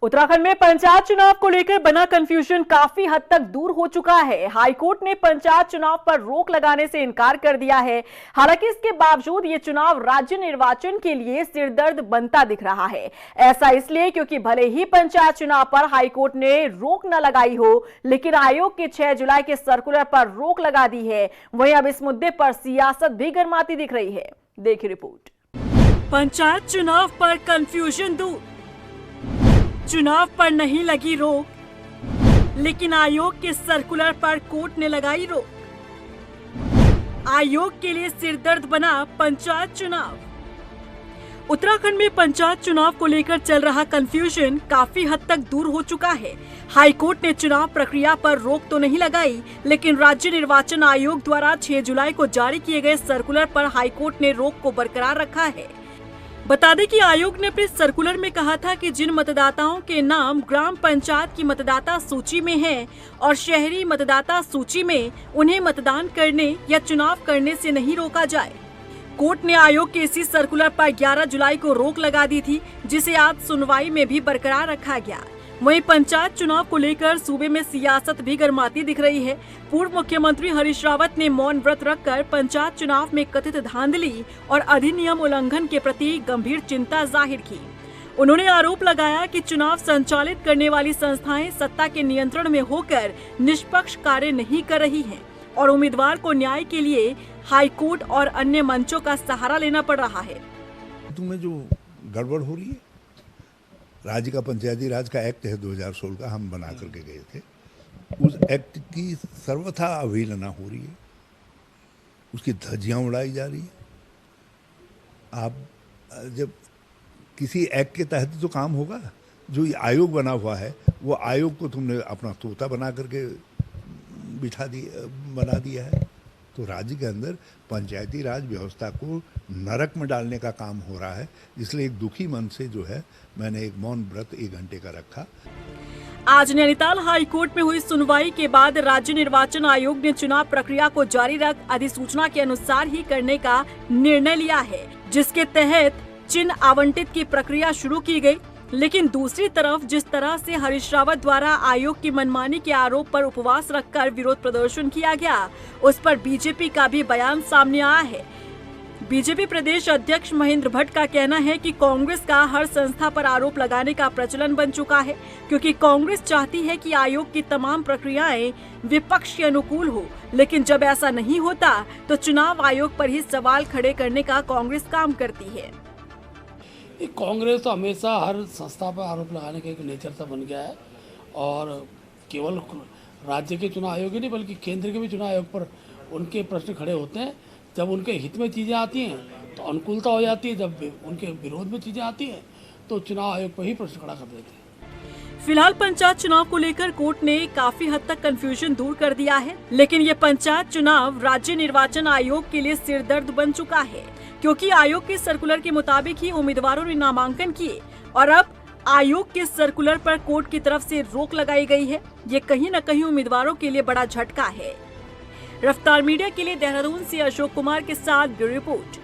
उत्तराखंड में पंचायत चुनाव को लेकर बना कंफ्यूजन काफी हद तक दूर हो चुका है। हाईकोर्ट ने पंचायत चुनाव पर रोक लगाने से इनकार कर दिया है। हालांकि इसके बावजूद ये चुनाव राज्य निर्वाचन के लिए सिरदर्द बनता दिख रहा है। ऐसा इसलिए क्योंकि भले ही पंचायत चुनाव पर हाईकोर्ट ने रोक न लगाई हो, लेकिन आयोग के 6 जुलाई के सर्कुलर पर रोक लगा दी है। वहीं अब इस मुद्दे पर सियासत भी गर्माती दिख रही है। देखिए रिपोर्ट। पंचायत चुनाव पर कंफ्यूजन दूर, चुनाव पर नहीं लगी रोक, लेकिन आयोग के सर्कुलर पर कोर्ट ने लगाई रोक। आयोग के लिए सिरदर्द बना पंचायत चुनाव। उत्तराखंड में पंचायत चुनाव को लेकर चल रहा कंफ्यूजन काफी हद तक दूर हो चुका है। हाईकोर्ट ने चुनाव प्रक्रिया पर रोक तो नहीं लगाई, लेकिन राज्य निर्वाचन आयोग द्वारा 6 जुलाई को जारी किए गए सर्कुलर पर हाईकोर्ट ने रोक को बरकरार रखा है। बता दें कि आयोग ने अपने सर्कुलर में कहा था कि जिन मतदाताओं के नाम ग्राम पंचायत की मतदाता सूची में हैं और शहरी मतदाता सूची में, उन्हें मतदान करने या चुनाव करने से नहीं रोका जाए। कोर्ट ने आयोग के इसी सर्कुलर पर 11 जुलाई को रोक लगा दी थी, जिसे आज सुनवाई में भी बरकरार रखा गया। वहीं पंचायत चुनाव को लेकर सूबे में सियासत भी गर्माती दिख रही है। पूर्व मुख्यमंत्री हरीश रावत ने मौन व्रत रखकर पंचायत चुनाव में कथित धांधली और अधिनियम उल्लंघन के प्रति गंभीर चिंता जाहिर की। उन्होंने आरोप लगाया कि चुनाव संचालित करने वाली संस्थाएं सत्ता के नियंत्रण में होकर निष्पक्ष कार्य नहीं कर रही हैं और उम्मीदवार को न्याय के लिए हाईकोर्ट और अन्य मंचों का सहारा लेना पड़ रहा है। तुम्हें जो गड़बड़ हो रही है, राज्य का पंचायती राज का एक्ट है 2016 का, हम बना करके गए थे। उस एक्ट की सर्वथा अवहेलना हो रही है, उसकी धज्जियां उड़ाई जा रही है। आप जब किसी एक्ट के तहत तो काम होगा, जो ये आयोग बना हुआ है वो आयोग को तुमने अपना तोता बना करके बना दिया है। तो राज्य के अंदर पंचायती राज व्यवस्था को नरक में डालने का काम हो रहा है। इसलिए एक दुखी मन से जो है मैंने एक मौन व्रत 1 घंटे का रखा। आज नैनीताल हाई कोर्ट में हुई सुनवाई के बाद राज्य निर्वाचन आयोग ने चुनाव प्रक्रिया को जारी रख अधिसूचना के अनुसार ही करने का निर्णय लिया है, जिसके तहत चिन्ह आवंटित की प्रक्रिया शुरू की गई। लेकिन दूसरी तरफ जिस तरह से हरीश रावत द्वारा आयोग की मनमानी के आरोप पर उपवास रखकर विरोध प्रदर्शन किया गया, उस पर बीजेपी का भी बयान सामने आया है। बीजेपी प्रदेश अध्यक्ष महेंद्र भट्ट का कहना है कि कांग्रेस का हर संस्था पर आरोप लगाने का प्रचलन बन चुका है, क्योंकि कांग्रेस चाहती है कि आयोग की तमाम प्रक्रियाएं विपक्ष के अनुकूल हो। लेकिन जब ऐसा नहीं होता तो चुनाव आयोग पर ही सवाल खड़े करने का कांग्रेस काम करती है। कांग्रेस तो हमेशा हर संस्था पर आरोप लगाने का एक नेचर सा बन गया है, और केवल राज्य के चुनाव आयोग ही नहीं बल्कि केंद्र के भी चुनाव आयोग पर उनके प्रश्न खड़े होते हैं। जब उनके हित में चीज़ें आती हैं तो अनुकूलता हो जाती है, जब उनके विरोध में चीज़ें आती हैं तो चुनाव आयोग पर ही प्रश्न खड़ा कर देते हैं। फिलहाल पंचायत चुनाव को लेकर कोर्ट ने काफी हद तक कंफ्यूजन दूर कर दिया है, लेकिन ये पंचायत चुनाव राज्य निर्वाचन आयोग के लिए सिरदर्द बन चुका है, क्योंकि आयोग के सर्कुलर के मुताबिक ही उम्मीदवारों ने नामांकन किए और अब आयोग के सर्कुलर पर कोर्ट की तरफ से रोक लगाई गई है। ये कहीं न कहीं उम्मीदवारों के लिए बड़ा झटका है। रफ्तार मीडिया के लिए देहरादून से अशोक कुमार के साथ ब्यूरो रिपोर्ट।